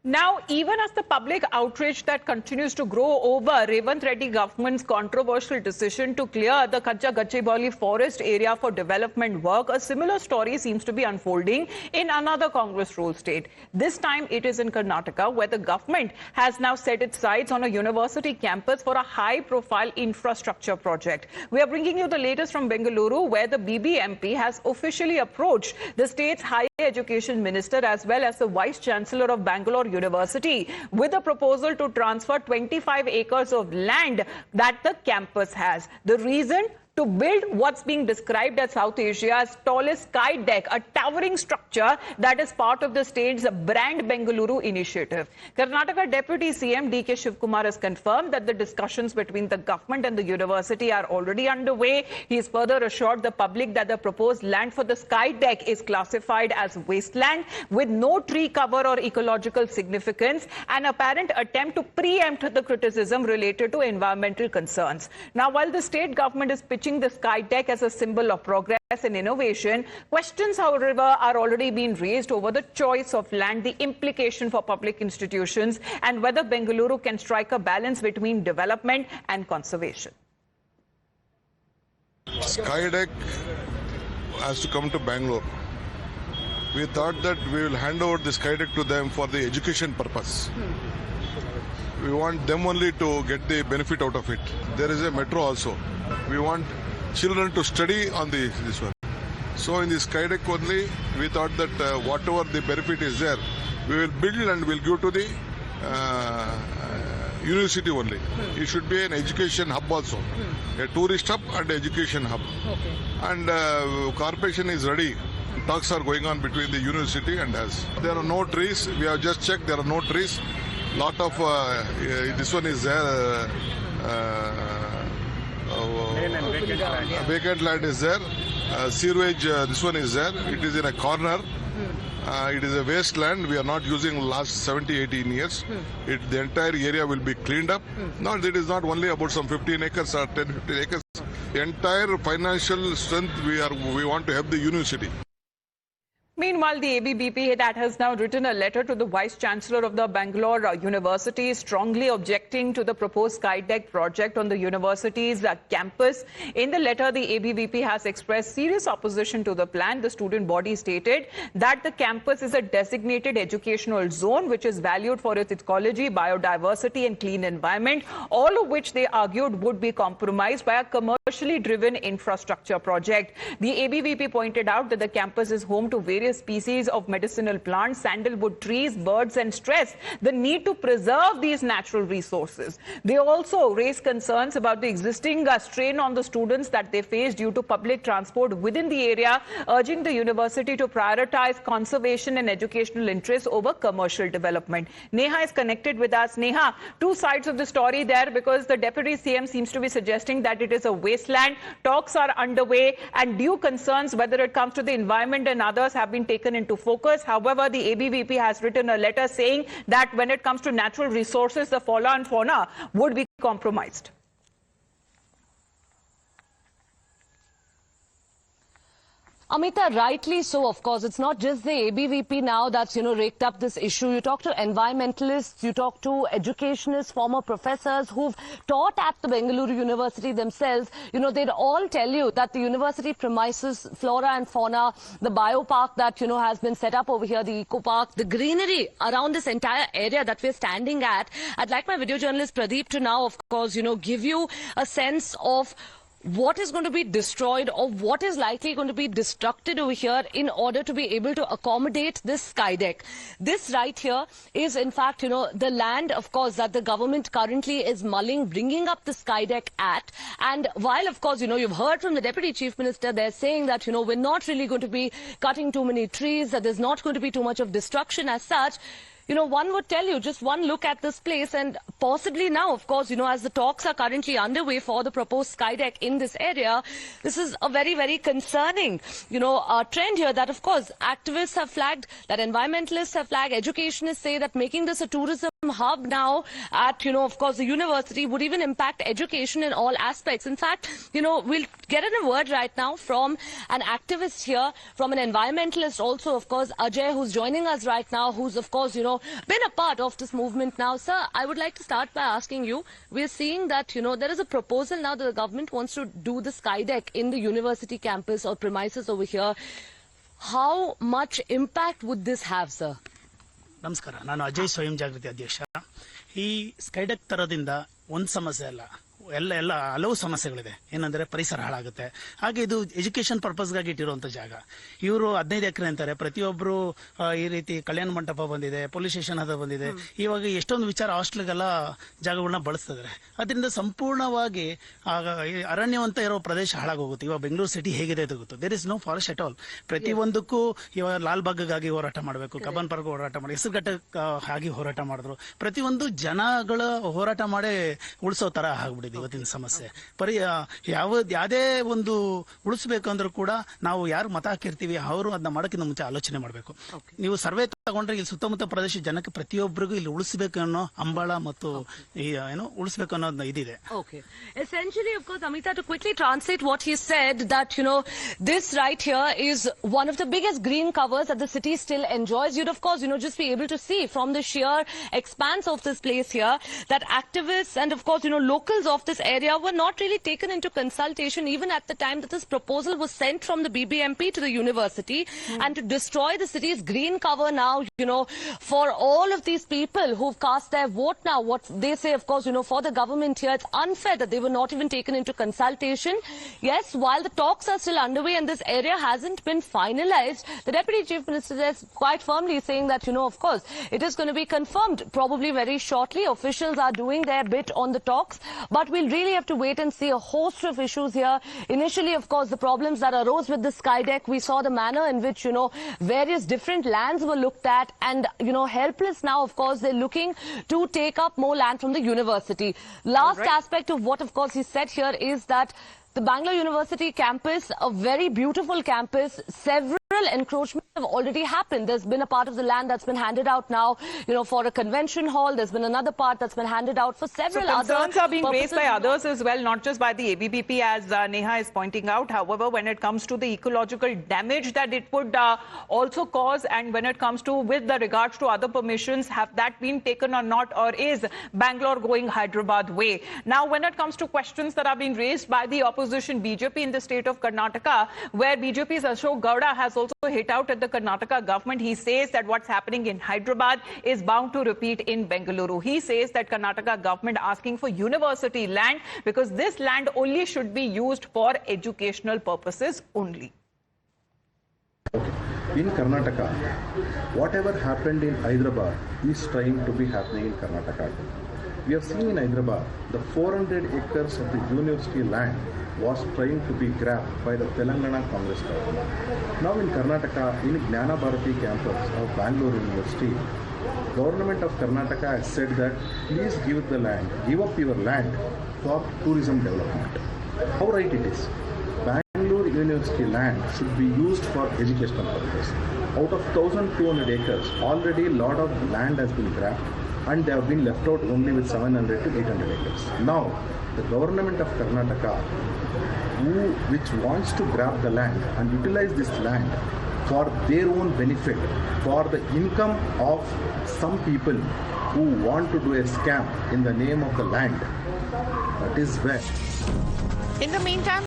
Now, even as the public outrage that continues to grow over Revanth Reddy government's controversial decision to clear the Kacha Gachibowli forest area for development work, a similar story seems to be unfolding in another Congress-ruled state. This time it is in Karnataka, where the government has now set its sights on a university campus for a high-profile infrastructure project. We are bringing you the latest from Bengaluru, where the BBMP has officially approached the state's higher education minister as well as the vice-chancellor of Bangalore University with a proposal to transfer 25 acres of land that the campus has. The reason? To build what's being described as South Asia's tallest sky deck, a towering structure that is part of the state's Brand Bengaluru initiative. Karnataka Deputy CM D.K. Shivkumar has confirmed that the discussions between the government and the university are already underway. He has further assured the public that the proposed land for the sky deck is classified as wasteland with no tree cover or ecological significance, an apparent attempt to preempt the criticism related to environmental concerns. Now, while the state government is pitching the sky deck as a symbol of progress and innovation, questions, however, are already being raised over the choice of land, the implication for public institutions, and whether Bengaluru can strike a balance between development and conservation. Sky deck has to come to Bangalore. We thought that we will hand over the sky deck to them for the education purpose. We want them only to get the benefit out of it. There is a metro also. We want children to study on this one. So in the sky deck only, we thought that whatever the benefit is there, we will build and we'll give to the university only. It should be an education hub also, a tourist hub and education hub. Okay. And corporation is ready. Talks are going on between the university and us. There are no trees. We have just checked. There are no trees. Lot of this one is there. Vacant land is there. Sewage, this one is there. It is in a corner. It is a wasteland. We are not using last 70-18 years. The entire area will be cleaned up. No, it is not only about some 15 acres or 10-15 acres. The entire financial strength we want to help the university. Meanwhile, the ABVP that has now written a letter to the Vice-Chancellor of the Bangalore University strongly objecting to the proposed sky deck project on the university's campus. In the letter, the ABVP has expressed serious opposition to the plan. The student body stated that the campus is a designated educational zone which is valued for its ecology, biodiversity and clean environment, all of which they argued would be compromised by a commercially driven infrastructure project. The ABVP pointed out that the campus is home to various species of medicinal plants, sandalwood trees, birds, and stressed the need to preserve these natural resources. They also raised concerns about the existing strain on the students that they face due to public transport within the area, urging the university to prioritize conservation and educational interests over commercial development. Neha is connected with us. Neha, two sides of the story there, because the Deputy CM seems to be suggesting that it is a wasteland. Talks are underway, and due concerns whether it comes to the environment and others have been taken into focus. However, the ABVP has written a letter saying that when it comes to natural resources, the flora and fauna would be compromised. Amita, rightly so, of course. It's not just the ABVP now that's, raked up this issue. You talk to environmentalists, you talk to educationists, former professors who've taught at the Bengaluru University themselves. They'd all tell you that the university premises, flora and fauna, the biopark that, has been set up over here, the eco park, the greenery around this entire area that we're standing at. I'd like my video journalist Pradeep to now, of course, give you a sense of what is going to be destroyed or what is likely going to be destructed over here in order to be able to accommodate this sky deck. This right here is, in fact, the land, of course, that the government currently is mulling, bringing up the sky deck at. And while, of course, you've heard from the Deputy Chief Minister, they're saying that, we're not really going to be cutting too many trees, that there's not going to be too much of destruction as such. One would tell you, just one look at this place, and possibly now, of course, as the talks are currently underway for the proposed sky deck in this area, this is a very, very concerning, trend here that, of course, activists have flagged, that environmentalists have flagged, educationists say that making this a tourism hub now at, of course, the university would even impact education in all aspects. In fact, we'll get in a word right now from an activist here, from an environmentalist also, of course, Ajay, who's joining us right now, who's, of course, been a part of this movement now. Sir, I would like to start by asking you, we're seeing that, there is a proposal now that the government wants to do the sky deck in the university campus or premises over here. How much impact would this have, sir? ನಮಸ್ಕಾರ, ನಾನು ಅಜಯ್ ಸ್ವಯಂ ಜಾಗೃತಿ ಅಧ್ಯಕ್ಷ. ಈ ಸ್ಕೈಡೆಕ್ ತರೋದ್ರಿಂದ ಒಂದು ಸಮಸ್ಯೆ ಅಲ್ಲ, ಎಲ್ಲ ಹಲವು ಸಮಸ್ಯೆಗಳಿದೆ. ಏನಂದ್ರೆ ಪರಿಸರ ಹಾಳಾಗುತ್ತೆ. ಹಾಗೆ ಇದು ಎಜುಕೇಶನ್ ಪರ್ಪಸ್ಗಾಗಿ ಇಟ್ಟಿರುವಂತ ಜಾಗ. ಇವರು 15 ಎಕರೆ ಅಂತಾರೆ. ಪ್ರತಿಯೊಬ್ಬರು ಈ ರೀತಿ ಕಲ್ಯಾಣ ಮಂಟಪ ಬಂದಿದೆ, ಪೊಲೀಸ್ ಸ್ಟೇಷನ್ ಅದು ಬಂದಿದೆ. ಇವಾಗ ಎಷ್ಟೊಂದು ವಿಚಾರ ಹಾಸ್ಟೆಲ್ಗೆಲ್ಲ ಜಾಗಗಳನ್ನ ಬಳಸ್ತಿದ್ದಾರೆ. ಅದರಿಂದ ಸಂಪೂರ್ಣವಾಗಿ ಅರಣ್ಯವಂತ ಇರೋ ಪ್ರದೇಶ ಹಾಳಾಗೋಗುತ್ತೆ. ಇವಾಗ ಬೆಂಗಳೂರು ಸಿಟಿ ಹೇಗಿದೆ ಅಂತ ಗೊತ್ತು. There is no forest at all. ಪ್ರತಿಯೊಂದಕ್ಕೂ ಇವಾಗ ಲಾಲ್ಬಾಗಾಗಿ ಹೋರಾಟ ಮಾಡಬೇಕು, ಕಬ್ಬನ್ ಪಾರ್ಕ್ ಹೋರಾಟ ಮಾಡಿ, ಹೆಸರುಘಟ್ಟಕ್ಕಾಗಿ ಹೋರಾಟ ಮಾಡಿದ್ರು. ಪ್ರತಿಯೊಂದು ಜನಗಳ ಹೋರಾಟ ಮಾಡಿ ಉಳಿಸೋ ತರ ಆಗ್ಬಿಟ್ಟಿದೆ ಇವತ್ತಿನ ಸಮಸ್ಯೆ. ಯಾವುದೇ ಒಂದು ಉಳಿಸಬೇಕು ಅಂದ್ರೂ ಕೂಡ ನಾವು ಯಾರು ಮತ ಹಾಕಿರ್ತೀವಿ ಅವರು ಅದನ್ನ ಮಾಡೋಕ್ಕಿಂತ ಮುಂಚೆ ಆಲೋಚನೆ ಮಾಡಬೇಕು. ನೀವು ಸರ್ವೆ ತಗೊಂಡ್ರೆ ಇಲ್ಲಿ ಸುತ್ತಮುತ್ತ ಪ್ರದೇಶ ಜನಕ್ಕೆ ಪ್ರತಿಯೊಬ್ಬರಿಗೂ ಇಲ್ಲಿ ಉಳಿಸಬೇಕು ಅನ್ನೋ ಅಂಬಳ ಮತ್ತು ಉಳಿಸಬೇಕು ಅನ್ನೋದು ಇದಿದೆ. Okay. Essentially, of course, Amita, to quickly translate what he said, that, this right here is one of the biggest green covers that the city still enjoys. You'd, of course, just be able to see from the sheer expanse of this place here that activists and, of course, locals of this area were not really taken into consultation even at the time that this proposal was sent from the BBMP to the university. And to destroy the city's green cover now, for all of these people who've cast their vote now, what they say, of course, for the government here, it's unfair that they were not even taken into consultation. Yes, while the talks are still underway and this area hasn't been finalized, the Deputy Chief Minister is quite firmly saying that, of course, it is going to be confirmed probably very shortly. Officials are doing their bit on the talks, but we'll really have to wait and see a host of issues here. Initially, of course, the problems that arose with the sky deck, we saw the manner in which, various different lands were looked at, and, helpless now, of course, they're looking to take up more land from the university. Last aspect of what, of course, he said here is that the Bangalore University campus, a very beautiful campus, several encroachments have already happened. There's been a part of the land that's been handed out now, for a convention hall. There's been another part that's been handed out for several other purposes. Concerns are being raised by others as well, not just by the ABVP, as Neha is pointing out. However, when it comes to the ecological damage that it would also cause, and when it comes to with the regards to other permissions, have that been taken or not, or is Bangalore going Hyderabad way? Now, when it comes to questions that are being raised by the opposition BJP in the state of Karnataka, where BJP's Ashok Gowda has also hit out at the Karnataka government. He says that what's happening in Hyderabad is bound to repeat in Bengaluru. He says that Karnataka government asking for university land because this land only should be used for educational purposes only. Okay. In Karnataka, whatever happened in Hyderabad is trying to be happening in Karnataka. We have seen in Hyderabad the 400 acres of the university land was trying to be grabbed by the Telangana Congress government. Now in Karnataka, in Gnana Bharati campus of Bangalore University, government of Karnataka has said that please give up your land for tourism development. How right it is? Bangalore University land should be used for educational purposes. Out of 1,200 acres, already a lot of land has been grabbed and they have been left out only with 700 to 800 acres. Now, the government of Karnataka, which wants to grab the land and utilize this land for their own benefit, for the income of some people who want to do a scam in the name of the land, that is where. In the meantime,